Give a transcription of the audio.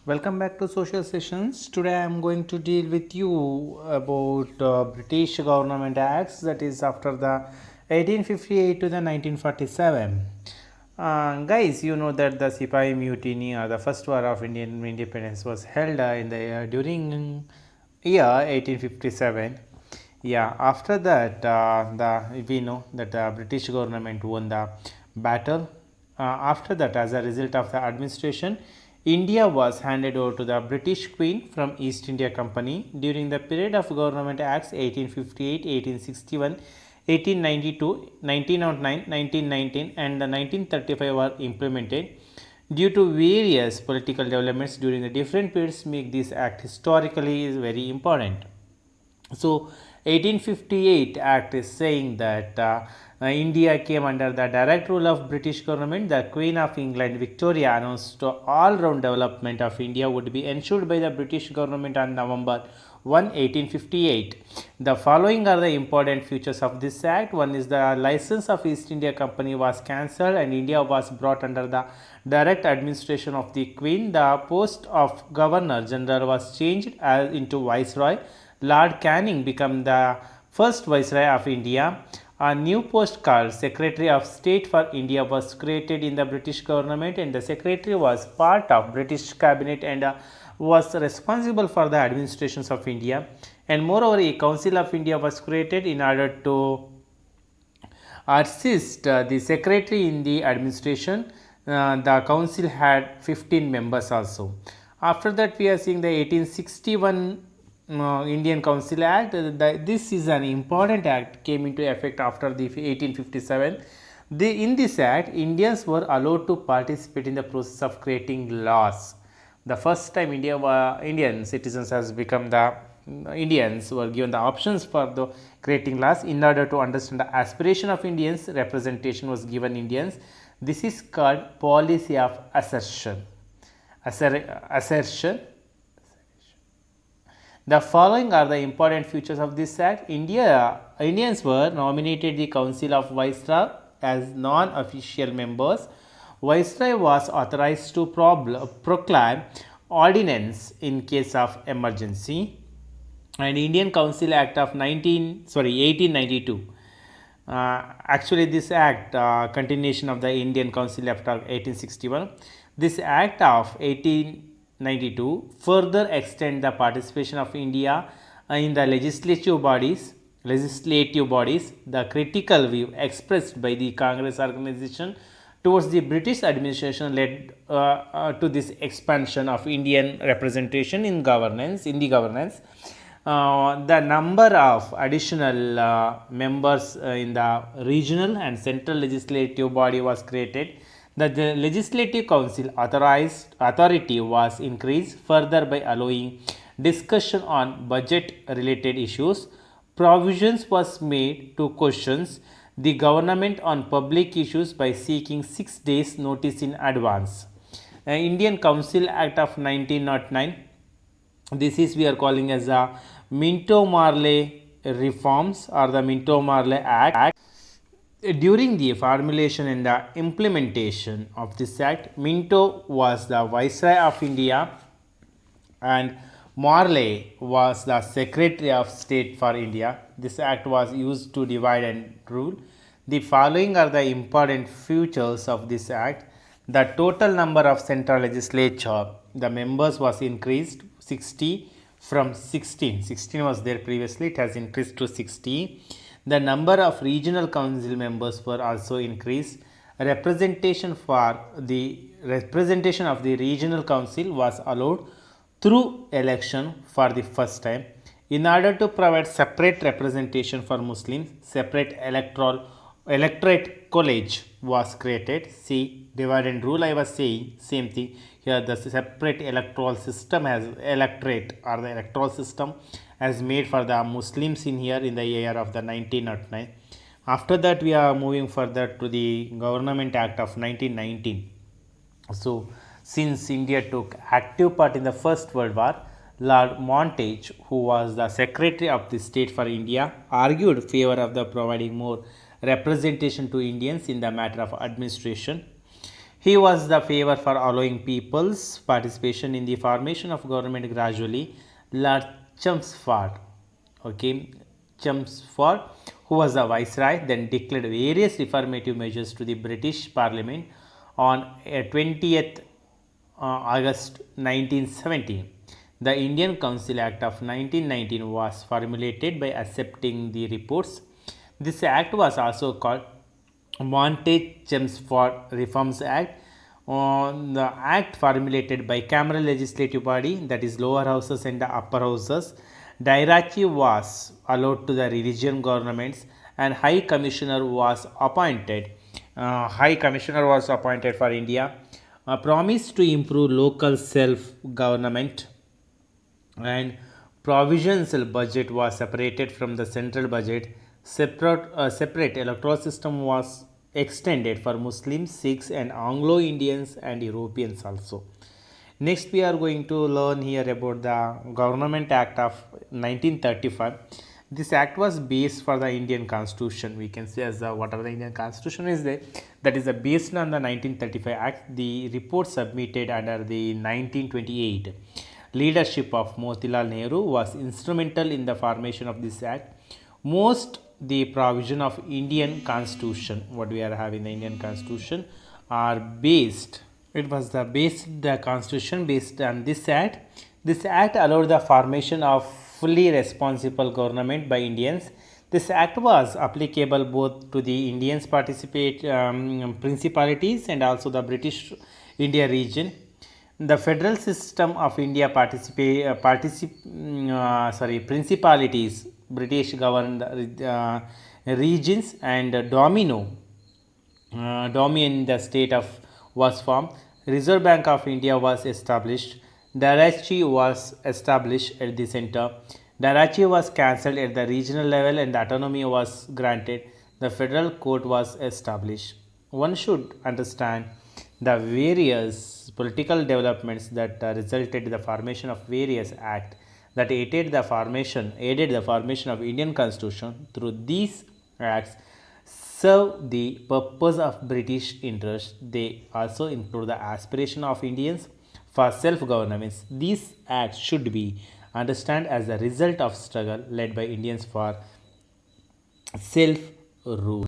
Welcome back to Social Sessions. Today I am going to deal with you about British government acts, that is after the 1858 to the 1947. Guys, you know that the Sipahi Mutiny or the first war of Indian independence was held in the during year 1857. Yeah, after that, the we know that the British government won the battle. After that, as a result of the administration, India was handed over to the British Queen from East India Company during the period of Government Acts 1858, 1861, 1892, 1909, 1919, and the 1935 were implemented. Due to various political developments during the different periods, make this act historically is very important. So 1858 Act is saying that India came under the direct rule of British government. The Queen of England Victoria announced all-round development of India would be ensured by the British government on November 1, 1858. The following are the important features of this act. One is the license of East India Company was cancelled and India was brought under the direct administration of the Queen. The post of Governor General was changed into Viceroy. Lord Canning became the first Viceroy of India. A new post called Secretary of State for India was created in the British government, and the Secretary was part of British cabinet and was responsible for the administrations of India. And moreover, a Council of India was created in order to assist the secretary in the administration. The council had 15 members also. After that, we are seeing the 1861 Indian Council Act. This is an important act, came into effect after the 1857. In this act, Indians were allowed to participate in the process of creating laws. The first time Indian citizens has become the Indians were given the options for the creating laws. In order to understand the aspiration of Indians, representation was given Indians. This is called policy of assertion. Assertion. The following are the important features of this act. Indians were nominated the Council of Viceroy as non-official members. Viceroy was authorized to proclaim ordinance in case of emergency. And Indian Council Act of 1892. Actually, this act, continuation of the Indian Council Act of 1861. This Act of 1892 further extend the participation of India in the legislative bodies. The critical view expressed by the Congress organization towards the British administration led to this expansion of Indian representation in governance. The number of additional members in the regional and central legislative body was created. The legislative council authority was increased further by allowing discussion on budget related issues. Provisions was made to questions the government on public issues by seeking 6 days notice in advance. Indian Council Act of 1909, this is we are calling as a Minto Marley reforms or the Minto Marley Act. During the formulation and the implementation of this act, Minto was the Viceroy of India and Marley was the Secretary of State for India. This act was used to divide and rule. The following are the important features of this act. The total number of central legislature, the members was increased 60 from 16. 16 was there previously, it has increased to 60. The number of regional council members were also increased. Representation of the regional council was allowed through election for the first time. In order to provide separate representation for Muslims, separate electorate college was created. See, divide and rule, I was saying same thing here. The separate electoral system has electorate or the electoral system as made for the Muslims in here in the year of the 1909. After that, we are moving further to the Government Act of 1919. So, since India took active part in the First World War, Lord Montagu, who was the Secretary of the State for India, argued favor of the providing more representation to Indians in the matter of administration. He was the favor for allowing people's participation in the formation of government gradually. Lord Chelmsford, okay, Chelmsford, who was the viceroy, then declared various reformative measures to the British Parliament on 20th August 1917. The Indian Council Act of 1919 was formulated by accepting the reports. This act was also called Monte Chelmsford Reforms Act. On the act formulated by cameral legislative body, that is lower houses and the upper houses, diarchy was allowed to the religion governments, and high commissioner was appointed. High commissioner was appointed for India. A promise to improve local self government, and provincial budget was separated from the central budget. Separate electoral system was extended for Muslims, Sikhs, and Anglo-Indians and Europeans also. Next, we are going to learn here about the Government Act of 1935. This act was based for the Indian Constitution. We can say as the whatever the Indian Constitution is there, that is based on the 1935 Act. The report submitted under the 1928 leadership of Motilal Nehru was instrumental in the formation of this act. Most the provision of Indian Constitution, what we are having the Indian Constitution, are based. It was the Constitution based on this act. This act allowed the formation of fully responsible government by Indians. This act was applicable both to the Indians participate principalities and also the British India region. The federal system of India principalities, British governed regions, and domain the state of was formed. Reserve Bank of India was established. Darachi was established at the center. Darachi was cancelled at the regional level and the autonomy was granted. The federal court was established. One should understand the various political developments that resulted in the formation of various acts that aided the formation of Indian Constitution. Through these acts serve the purpose of British interest. They also include the aspiration of Indians for self-governance. These acts should be understood as the result of struggle led by Indians for self-rule.